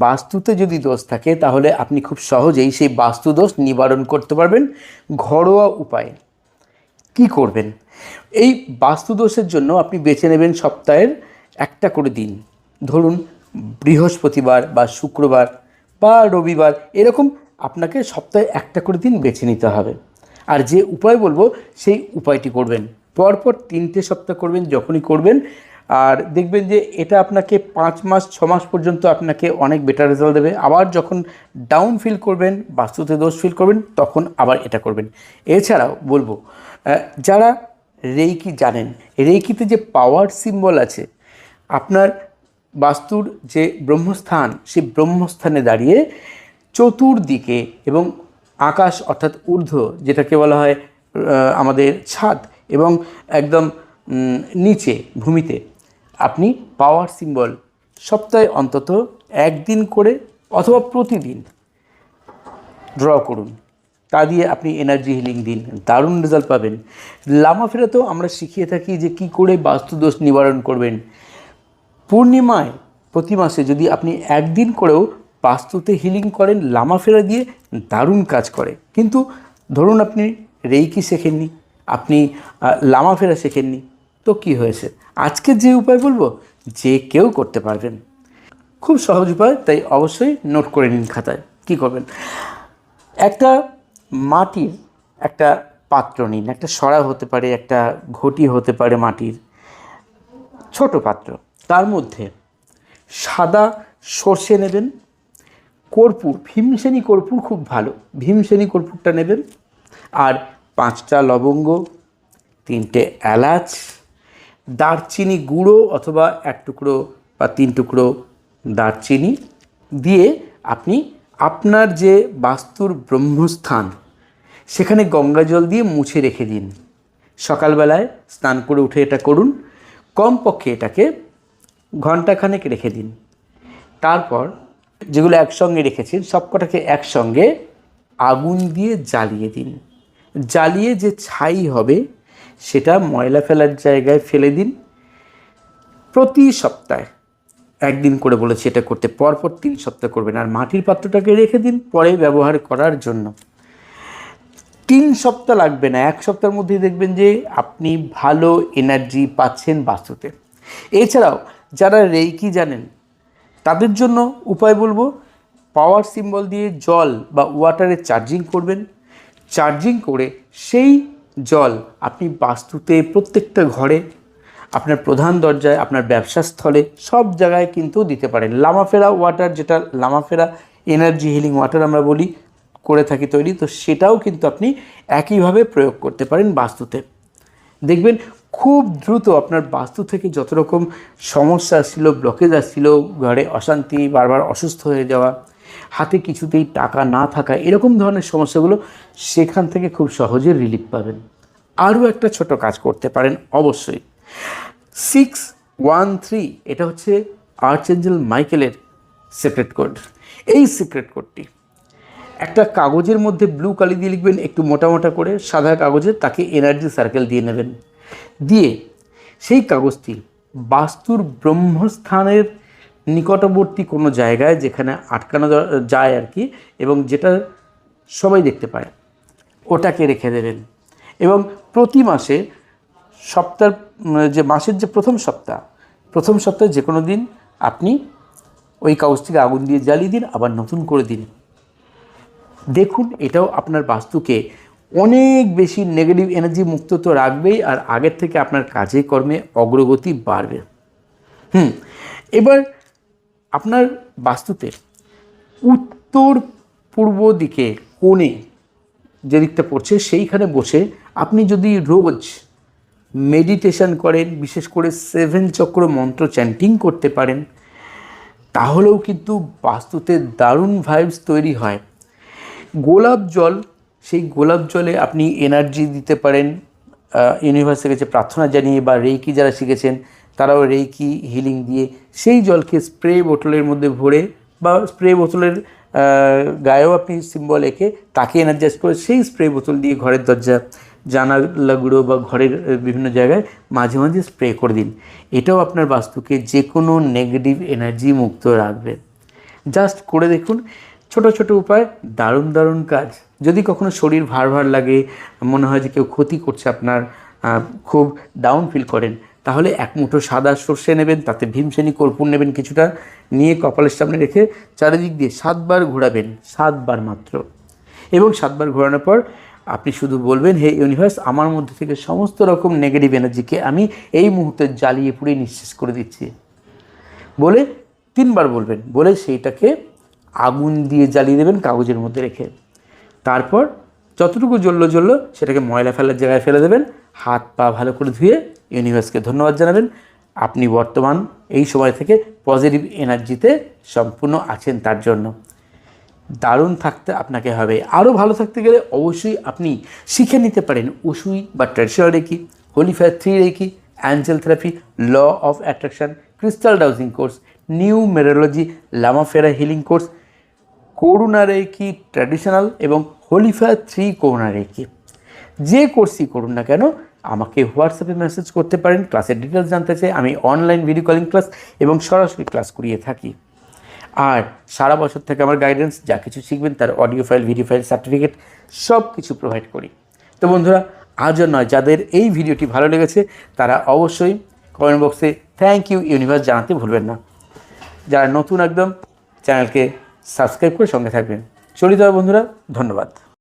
বাস্তুতে যদি দোষ থাকে তাহলে আপনি খুব সহজেই সেই বাস্তু দোষ নিবারণ করতে পারবেন ঘরোয়া উপায়ে। কি করবেন? এই বাস্তু দোষের জন্য আপনি বেছে নেবেন সপ্তাহের একটা করে দিন, ধরুন বৃহস্পতিবার বা শুক্রবার বা রবিবার, এরকম আপনাকে সপ্তাহে একটা করে দিন বেছে নিতে হবে। আর যে উপায় বলবো সেই উপায়টি করবেন, পরপর 3টে সপ্তাহ করবেন। যখনই করবেন আর দেখবেন যে এটা আপনাকে 5 মাস 6 মাস পর্যন্ত আপনাকে অনেক বেটার রেজাল্ট দেবে। আবার যখন ডাউন ফিল করবেন, বাস্তুতে দোষ ফিল করবেন, তখন আবার এটা করবেন। এছাড়াও বলবো যারা রেইকি জানেন, রেইকিতে যে পাওয়ার সিম্বল আছে, আপনার বাস্তুর যে ব্রহ্মস্থান, সেই ব্রহ্মস্থানে দাঁড়িয়ে চতুর্দিকে এবং আকাশ অর্থাৎ ঊর্ধ্ব, যেটাকে বলা হয় আমাদের ছাদ, এবং একদম নিচে ভূমিতে আপনি পাওয়ার সিম্বল সপ্তাহে অন্তত একদিন করে অথবা প্রতিদিন ড্র করুন। তা দিয়ে আপনি এনার্জি হিলিং দিন, দারুণ রেজাল্ট পাবেন। লামাফেরাতেও আমরা শিখিয়ে থাকি যে কি করে বাস্তুদোষ নিবারণ করবেন। পূর্ণিমায় প্রতি মাসে যদি আপনি একদিন করেও বাস্তুতে হিলিং করেন লামাফেরা দিয়ে, দারুণ কাজ করে। কিন্তু ধরুন আপনি রেইকি শেখেননি, আপনি লামাফেরা শেখেননি, তো কি হয়েছে? আজকে যে উপায় বলবো যে কেউ করতে পারবেন, খুব সহজ উপায়, তাই অবশ্যই নোট করে নিন খাতায়। কি করবেন? একটা মাটির একটা পাত্র নিন, একটা সরা হতে পারে, একটা ঘটি হতে পারে মাটির, ছোট পাত্র। তার মধ্যে সাদা সর্ষে নেবেন, কর্পূর, ভীমসেনী কর্পূর খুব ভালো, ভীমসেনী কর্পূরটা নেবেন, আর 5টা লবঙ্গ, 3টে এলাচ, দারচিনি গুঁড়ো অথবা 1 টুকরো বা 3 টুকরো দারচিনি দিয়ে আপনি আপনার যে বাস্তুর ব্রহ্মস্থান সেখানে গঙ্গা জল দিয়ে মুছে রেখে দিন। সকালবেলায় স্নান করে উঠে এটা করুন, কমপক্ষে এটাকে ঘণ্টাখানেক রেখে দিন। তারপর যেগুলো একসঙ্গে রেখেছেন সবকটাকে একসঙ্গে আগুন দিয়ে জ্বালিয়ে দিন। জ্বালিয়ে যে ছাই হবে সেটা ময়লা ফেলার জায়গায় ফেলে দিন। প্রতি সপ্তাহে একদিন করে বলেছি এটা করতে, পরপর 3 সপ্তাহ করবেন। আর মাটির পাত্রটাকে রেখে দিন পরে ব্যবহার করার জন্য। 3 সপ্তাহ লাগবে না, 1 সপ্তাহের মধ্যেই দেখবেন যে আপনি ভালো এনার্জি পাচ্ছেন বাস্তুতে। এছাড়াও যারা রেইকি জানেন তাদের জন্য উপায় বলবো, পাওয়ার সিম্বল দিয়ে জল বা ওয়াটারে চার্জিং করবেন। চার্জিং করে সেই জল আপনি বাস্তুতে প্রত্যেকটা ঘরে, আপনার প্রধান দরজায়, আপনার ব্যবসা স্থলে, সব জায়গায় কিন্তু দিতে পারেন। লামাফেরা ওয়াটার, যেটা লামাফেরা এনার্জি হিলিং ওয়াটার আমরা বলি, করে থাকি তৈরি, তো সেটাও কিন্তু আপনি একইভাবে প্রয়োগ করতে পারেন বাস্তুতে। দেখবেন খুব দ্রুত আপনার বাস্তু থেকে যত রকম সমস্যা আসছিল, ব্লকেজ আসছিল, ঘরে অশান্তি, বারবার অসুস্থ হয়ে যাওয়া, হাতে কিছুতেই টাকা না থাকা, এরকম ধরনের সমস্যাগুলো সেখান থেকে খুব সহজে রিলিফ পাবেন। আরও একটা ছোট কাজ করতে পারেন অবশ্যই, 613, এটা হচ্ছে আর্চেঞ্জেল মাইকেলের সিক্রেট কোড। এই সিক্রেট কোডটি একটা কাগজের মধ্যে ব্লু কালি দিয়ে লিখবেন, একটু মোটা মোটা করে সাদা কাগজে, তাকে এনার্জি সার্কেল দিয়ে নেবেন। দিয়ে সেই কাগজটি বাস্তুর ব্রহ্মস্থানের নিকটবর্তী কোনো জায়গায় যেখানে আটকানো যায় আর কি, এবং যেটা সবাই দেখতে পায়, ওটাকে রেখে দেবেন। এবং প্রতি মাসে সপ্তাহ যে মাসের যে প্রথম সপ্তাহে যে কোনো দিন আপনি ওই কাগজটিকে আগুন দিয়ে জ্বালিয়ে দিন, আবার নতুন করে দিন। দেখুন এটাও আপনার বাস্তুকে অনেক বেশি নেগেটিভ এনার্জি মুক্ত তো রাখবেই, আর আগের থেকে আপনার কাজে কর্মে অগ্রগতি বাড়বে। এবার আপনার বাস্তুতে উত্তর পূর্ব দিকে কোণে যে দিকটা পড়ছে সেইখানে বসে আপনি যদি রোজ মেডিটেশন করেন, বিশেষ করে 7 চক্র মন্ত্র চ্যান্টিং করতে পারেন, তাহলেও কিন্তু বাস্তুতে দারুণ ভাইবস তৈরি হয়। গোলাপ জল, সেই গোলাপ জলে আপনি এনার্জি দিতে পারেন ইউনিভার্সের কাছে প্রার্থনা জানিয়ে, বা রেইকি যারা শিখেছেন তারাও রেইকি হিলিং দিয়ে সেই জলকে স্প্রে বোতলের মধ্যে ভরে, বা স্প্রে বোতলের গায়েও আপনি সিম্বল এঁকে তাকে এনার্জাইজ করে সেই স্প্রে বোতল দিয়ে ঘরের দরজা, জানালাগুলো বা ঘরের বিভিন্ন জায়গায় মাঝে মাঝে স্প্রে করে দিন। এটাও আপনার বাস্তুকে যে কোনো নেগেটিভ এনার্জি মুক্ত রাখবে। জাস্ট করে দেখুন, ছোট ছোট উপায়, দারুণ দারুণ কাজ। যদি কখনো শরীর ভার ভার লাগে, মনে হয় যে কেউ ক্ষতি করছে আপনার, খুব ডাউন ফিল করেন, তাহলে এক মুঠো সাদা সর্ষে নেবেন, তাতে ভীমসেনী কর্পূর নেবেন কিছুটা, নিয়ে কপালের সামনে রেখে চারিদিক দিয়ে 7 বার ঘোরাবেন, 7 বার মাত্র। এবং 7 বার ঘোরানোর পর আপনি শুধু বলবেন, হে ইউনিভার্স, আমার মধ্যে থেকে সমস্ত রকম নেগেটিভ এনার্জিকে আমি এই মুহূর্তে জ্বালিয়ে পুড়িয়ে নিঃশেষ করে দিচ্ছি বলে 3 বার বলবেন। বলে সেইটাকে আগুন দিয়ে জ্বালিয়ে দেবেন কাগজের মধ্যে রেখে। তারপর যতটুকু জ্বললো সেটাকে ময়লা ফেলার জায়গায় ফেলে দেবেন। হাত পা ভালো করে ধুয়ে ইউনিভার্সকে ধন্যবাদ জানাবেন, আপনি বর্তমান এই সময় থেকে পজিটিভ এনার্জিতে সম্পূর্ণ আছেন তার জন্য। দারুণ থাকতে আপনাকে হবে। আরও ভালো থাকতে গেলে অবশ্যই আপনি শিখে নিতে পারেন উসুই বা traditional reiki, holy fire 3 reiki, angel therapy, law of attraction, crystal dowsing course, numerology, লামাফেরা healing course, Karuna reiki traditional এবং হোলি ফায়ার 3 করুণা রেকি। যে কোর্সই করুন না কেন, আমাকে হোয়াটসঅ্যাপে মেসেজ করতে পারেন। ক্লাসের ডিটেলস জানতে চাই, আমি অনলাইন ভিডিও কলিং ক্লাস এবং সরাসরি ক্লাস করিয়ে থাকি। আর সারা বছর থেকে আমার গাইডেন্স, যা কিছু শিখবেন তার audio file, video file, certificate সব কিছু প্রোভাইড করি। তো বন্ধুরা, আজও নয়, যাদের এই ভিডিওটি ভালো লেগেছে তারা অবশ্যই কমেন্ট বক্সে থ্যাংক ইউ ইউনিভার্স জানাতে ভুলবেন না। যারা নতুন একদম, চ্যানেলকে সাবস্ক্রাইব করে সঙ্গে থাকবেন। চলিত বন্ধুরা, ধন্যবাদ।